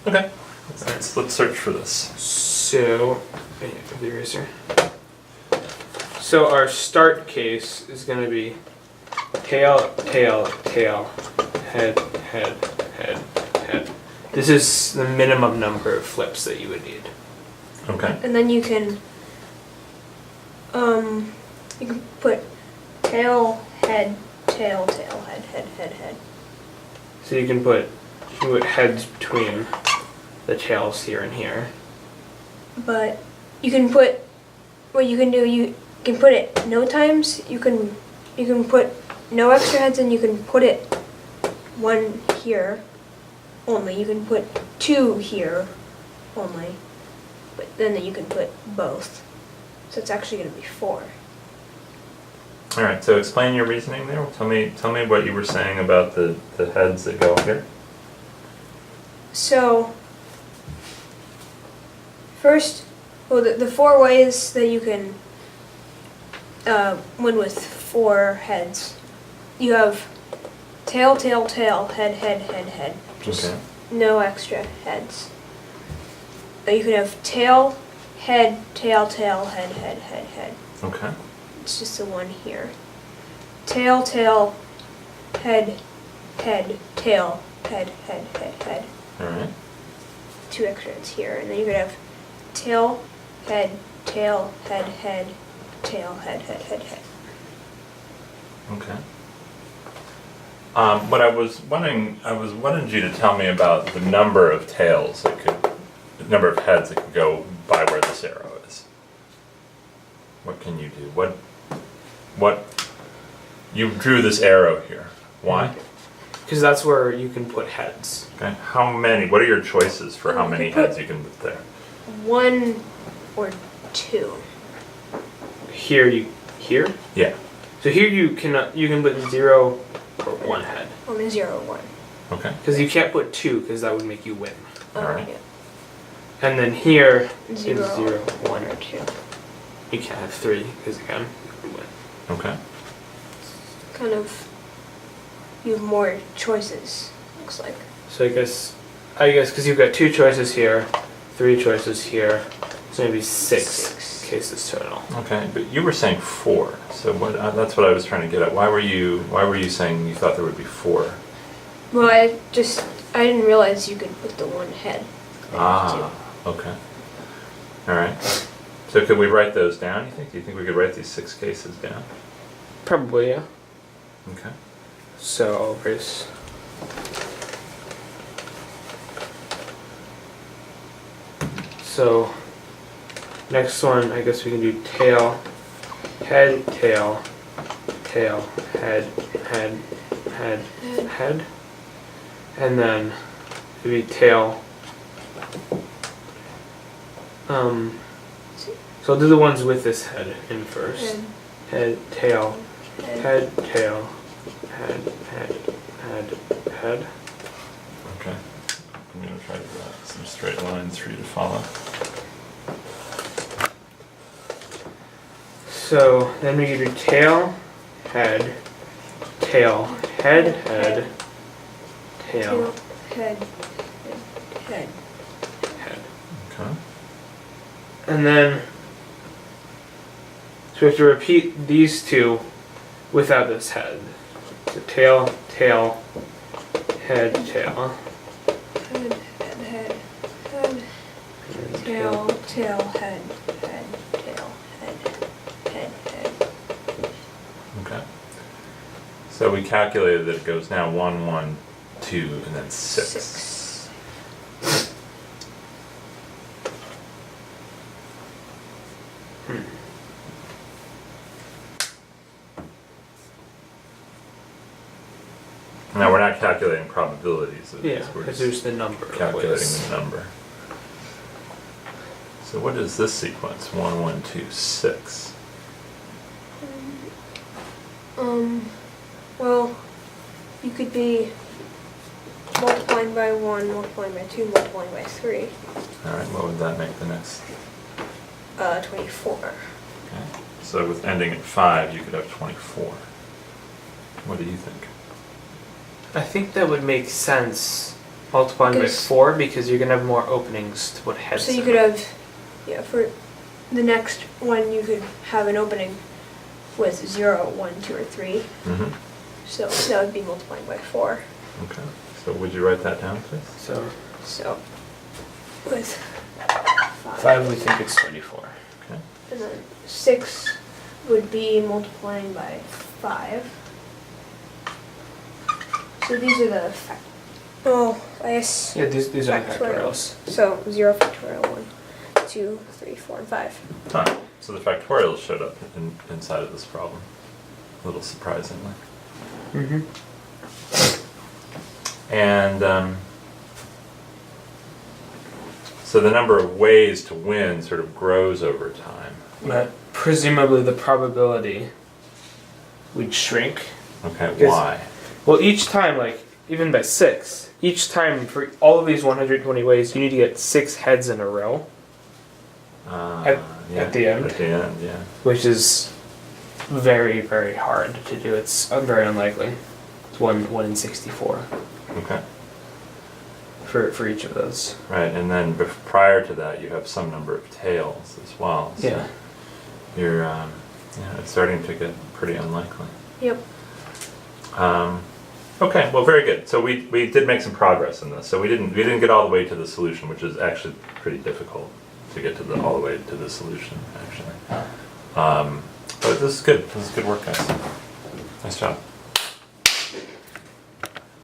Okay. Let's search for this. So, the eraser. So our start case is going to be tail, tail, tail, head, head, head, head. This is the minimum number of flips that you would need. Okay. And then you can put tail, head, tail, tail, head, head, head, head. So you can put heads between the tails here and here. But you can put, what you can do, you can put it no times, you can put no extra heads, and you can put it one here only. You can put two here only, but then you can put both. So it's actually going to be 4. All right. So explain your reasoning there. Tell me what you were saying about the heads that go here. So first, well, the 4 ways that you can win with 4 heads. You have tail, tail, tail, head, head, head, head. Just Okay. no extra heads. You could have tail, head, tail, tail, head, head, head, head. Okay. It's just the one here. Tail, tail, head, head, tail, head, head, head, head. All right. 2 extra heads here. And then you could have tail, head, tail, head, head, tail, head, head, head, head. Okay. What I was wanting you to tell me about the number of tails that the number of heads that could go by where this arrow is. What can you do? What you drew this arrow here. Why? Because that's where you can put heads. Okay. How many? What are your choices for how You many can put- heads you can put there? 1 or 2. Here. Yeah. So here you can put 0 or 1 head. Only 0 or 1. Okay. Because you can't put 2 because that would make you win. Alright. Yeah. And then here is 0, 0, 1 or 2. You can't have 3 because again, you win. Okay. Kind of, you have more choices, looks like. So I guess because you've got 2 choices here, 3 choices here, so maybe 6 cases total. Okay, but you were saying 4. So that's what I was trying to get at. Why were you saying you thought there would be 4? Well, I didn't realize you could put the 1 head. Ah, okay. All right. So could we write those down, you think? Do you think we could write these 6 cases down? Probably, yeah. Okay. So I'll erase. So next one, I guess we can do tail, head, tail, tail, head, head, head, head, and then it'd be tail. So I'll do the ones with this head in first. Head, tail, head, tail, head, head, head, head. Okay. I'm going to try to draw some straight lines for you to follow. So then we can do tail, head, tail, head, head, tail, head, head. head. Okay. And then, so we have to repeat these 2 without this head. So tail, tail, head, tail. Head, head, head, head. And then Tail, tail, head, head, tail, head, head, head. Okay. So we calculated that it goes now 1, 1, 2, and then 6. Now we're not calculating probabilities of Yeah, these, we're because just there's the number. of calculating ways. the number. So what is this sequence? 1, 1, 2, 6. Well, you could be multiplying by 1, multiplying by 2, multiplying by 3. Alright, what would that make the next? 24. Okay. So with ending at 5, you could have 24. What do you think? I think that would make sense multiplying by 'Cause- 4 because you're gonna have more openings to put heads. So you in. could have, yeah, for the next one, you could have an opening with 0, 1, 2, or 3. Mm-hmm. So that would be multiplying by 4. Okay. So would you write that down, please? So So with 5. 5 we think it's 24. Okay. And then 6 would be multiplying by 5. So these are the oh, I guess. Yeah, these are the Factorial. factorials. So 0 factorial, 1, 2, 3, 4, and 5. Huh. So the factorials showed up inside of this problem, a little surprisingly. Mm-hmm. And so the number of ways to win sort of grows over time. But presumably the probability would shrink. Okay, Because- why? Well, each time, like, even by 6, each time for all of these 120 ways, you need to get 6 heads in a row, At the end? At the end, yeah. which is very, very hard to do. It's very unlikely. It's 1 in 64 Okay. for each of those. Right, and then prior to that, you have some number of tails as well. So Yeah. You're, it's starting to get pretty unlikely. Yep. Okay, well, very good. So we did make some progress in this. So we didn't get all the way to the solution, which is actually pretty difficult to get to all the way to the solution, actually. But this is good. This is good work, guys. Nice job.